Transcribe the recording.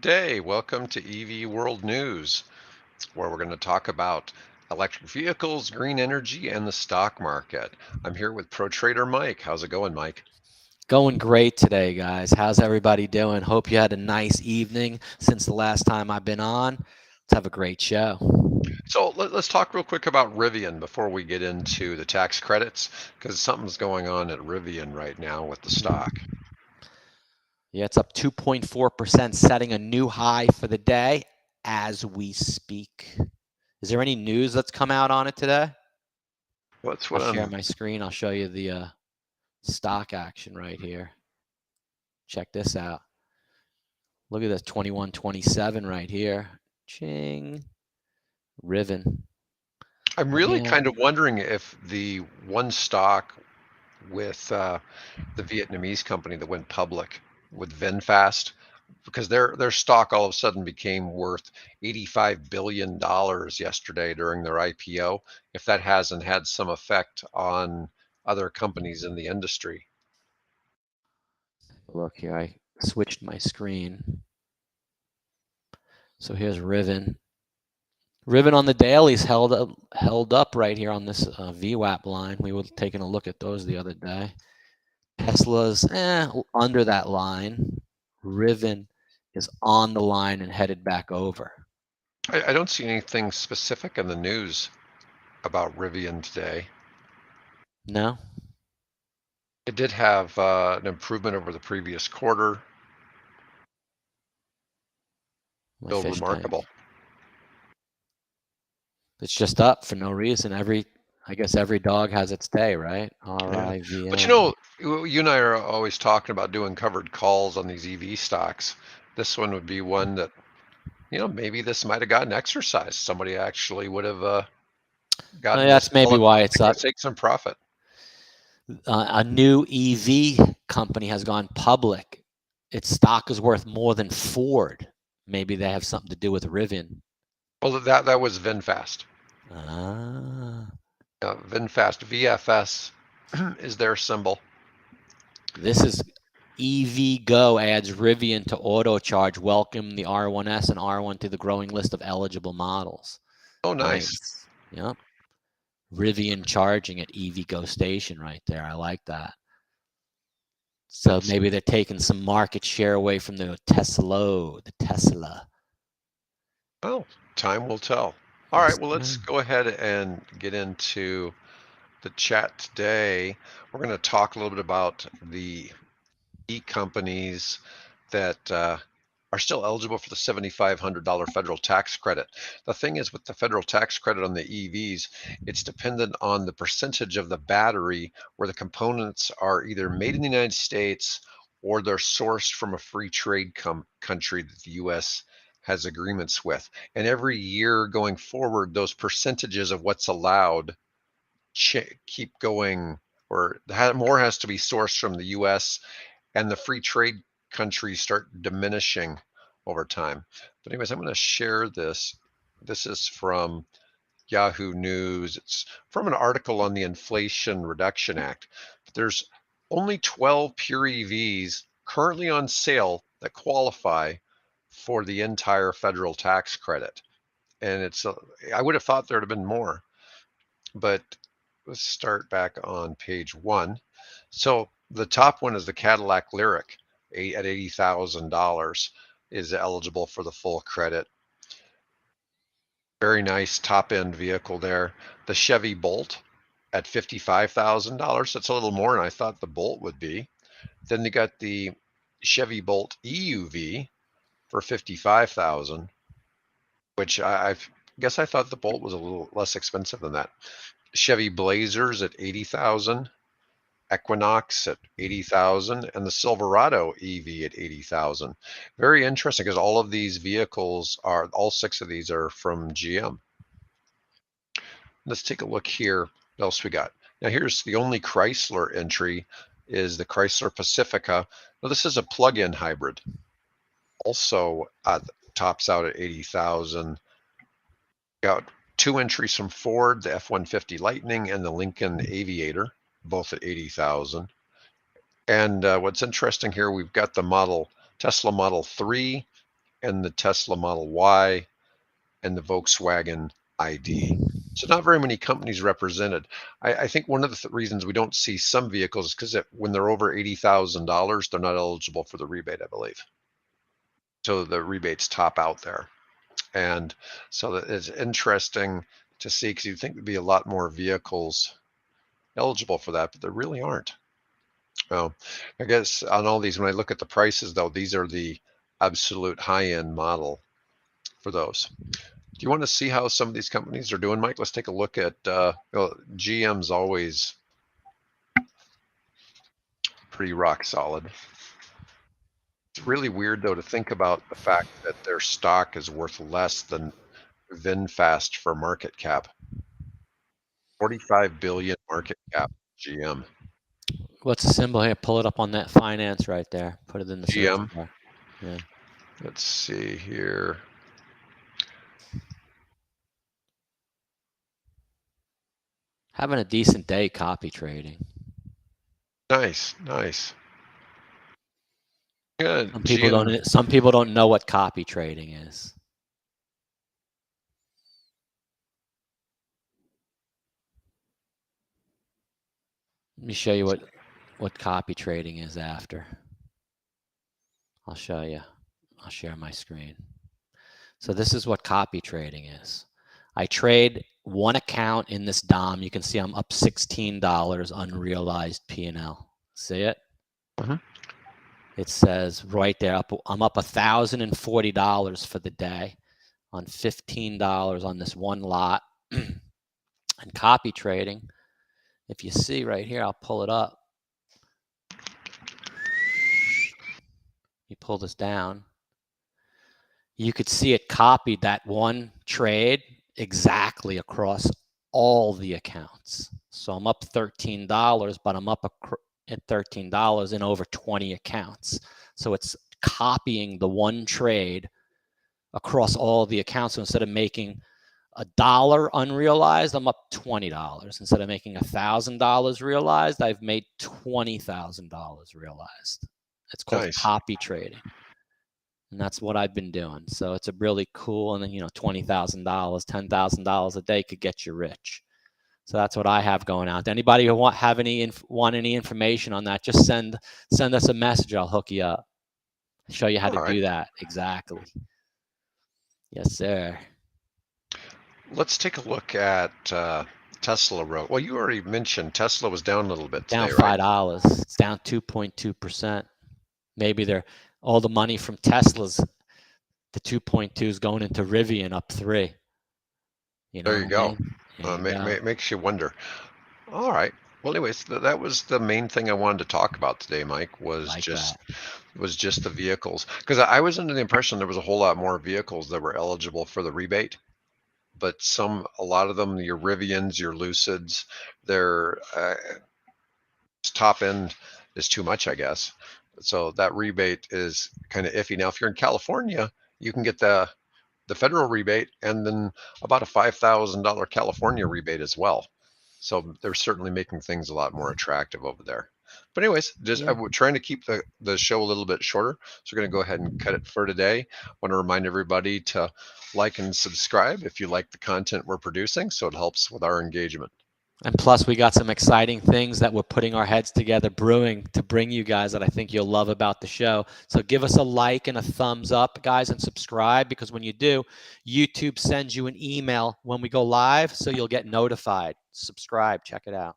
Good day. Welcome to EV World News, where we're going to talk about electric vehicles, green energy, and the stock market. I'm here with ProTrader Mike. How's it going, Mike? Going great today, guys. How's everybody doing? Hope you had a nice evening since the last time I've been on. Let's have a great show. So let's talk real quick about Rivian before we get into the tax credits, because something's going on at Rivian right now with the stock. Yeah, it's up 2.4%, setting a new high for the day as we speak. Is there any news that's come out on it today? What's I'll what share I'm my screen. I'll show you the stock action right here. Check this out. Look at this 2127 right here. Ching. Riven. I'm really Yeah. kind of wondering if the one stock with the Vietnamese company that went public with VinFast, because their stock all of a sudden became worth $85 billion yesterday during their IPO, if that hasn't had some effect on other companies in the industry. Look here. I switched my screen. So here's Riven. Riven on the dailies held up right here on this VWAP line. We were taking a look at those the other day. Tesla's under that line. Riven is on the line and headed back over. I don't see anything specific in the news about Rivian today. No? It did have an improvement over the previous quarter, My still fish tank. remarkable. It's just up for no reason. I guess every dog has its day, right? Yeah. But RIVN. you and I are always talking about doing covered calls on these EV stocks. This one would be one that, maybe this might have gotten exercised. Somebody actually would have gotten this That's maybe call and why it's up. take some profit. A new EV company has gone public. Its stock is worth more than Ford. Maybe they have something to do with Rivian. Well, that was VinFast. Ah, VinFast, VFS is their symbol. this is EV Go adds Rivian to auto charge. Welcome the R1S and R1 to the growing list of eligible models. Oh, nice. Nice. Yep. Rivian charging at EV Go station right there. I like that. So maybe they're taking some market share away from the Tesla. Well, time will tell. All right, well, let's go ahead and get into the chat today. We're going to talk a little bit about the companies that are still eligible for the $7,500 federal tax credit. The thing is, with the federal tax credit on the EVs, it's dependent on the percentage of the battery where the components are either made in the United States or they're sourced from a free trade country that the U.S. has agreements with. And every year going forward, those percentages of what's allowed keep going, or more has to be sourced from the U.S. and the free trade countries start diminishing over time. But anyways, I'm going to share this. This is from Yahoo News. It's from an article on the Inflation Reduction Act. But there's only 12 pure EVs currently on sale that qualify for the entire federal tax credit. And I would have thought there'd have been more, but let's start back on page 1. So the top one is the Cadillac Lyric at $80,000 is eligible for the full credit. Very nice top end vehicle there. The Chevy Bolt at $55,000. That's a little more than I thought the Bolt would be. Then they got the Chevy Bolt EUV for $55,000, which I guess I thought the Bolt was a little less expensive than that. Chevy Blazers at $80,000. Equinox at $80,000, and the Silverado EV at $80,000. Very interesting because all six of these are from GM. Let's take a look here. What else we got? Now here's the only Chrysler entry is the Chrysler Pacifica. Now this is a plug-in hybrid. Also tops out at $80,000. Got two entries from Ford, the F-150 Lightning and the Lincoln Aviator, both at $80,000. And what's interesting here, we've got the Tesla Model 3 and the Tesla Model Y and the Volkswagen ID. So not very many companies represented. I think one of the reasons we don't see some vehicles is because when they're over $80,000, they're not eligible for the rebate, I believe. So the rebates top out there. And so it's interesting to see, because you'd think there'd be a lot more vehicles eligible for that, but there really aren't. Well, I guess on all these, when I look at the prices, though, these are the absolute high-end model for those. Do you want to see how some of these companies are doing, Mike? Let's take a look at, well, GM's always pretty rock solid. It's really weird, though, to think about the fact that their stock is worth less than VinFast for market cap. 45 billion market cap, GM. What's the symbol here? Pull it up on that finance right there. Put it in the search GM. bar. Yeah. Let's see here. Having a decent day copy trading. Nice, nice. Yeah, Some people don't know what copy trading is. Let me show you what copy trading is after. I'll show you. I'll share my screen. So this is what copy trading is. I trade one account in this DOM. You can see I'm up $16 unrealized P&L. See it? Mm-hmm. It says right there, I'm up $1,040 for the day on $15 on this one lot. And copy trading, if you see right here, I'll pull it up. You pull this down. You could see it copied that one trade exactly across all the accounts. So I'm up $13, but I'm up at $13 in over 20 accounts. So it's copying the one trade across all the accounts. So instead of making $1 unrealized, I'm up $20. Instead of making $1,000 realized, I've made $20,000 realized. It's called Nice. copy trading. And that's what I've been doing. So it's a really cool, and then, $20,000, $10,000 a day could get you rich. So that's what I have going out. Anybody who want any information on that, just send us a message. I'll hook you up. Show you how to do that. Exactly. Yes, sir. Let's take a look at Tesla. Well, you already mentioned Tesla was down a little bit today, down right? $5. It's down 2.2%. Maybe all the money from Tesla's, the 2.2 is going into Rivian up 3. There you go. Go. Makes you wonder. All right. Well, anyways, that was the main thing I wanted to talk about today, Mike, was just the vehicles. Because I was under the impression there was a whole lot more vehicles that were eligible for the rebate, but a lot of them, your Rivians, your Lucids, their top end is too much, I guess. So that rebate is kind of iffy. Now, if you're in California, you can get the federal rebate and then about a $5,000 California rebate as well. So they're certainly making things a lot more attractive over there. But anyways, I'm trying to keep the show a little bit shorter. So we're going to go ahead and cut it for today. I want to remind everybody to like and subscribe if you like the content we're producing, so it helps with our engagement. And plus, we got some exciting things that we're putting our heads together, brewing to bring you guys that I think you'll love about the show. So give us a like and a thumbs up, guys, and subscribe, because when you do, YouTube sends you an email when we go live, so you'll get notified. Subscribe. Check it out.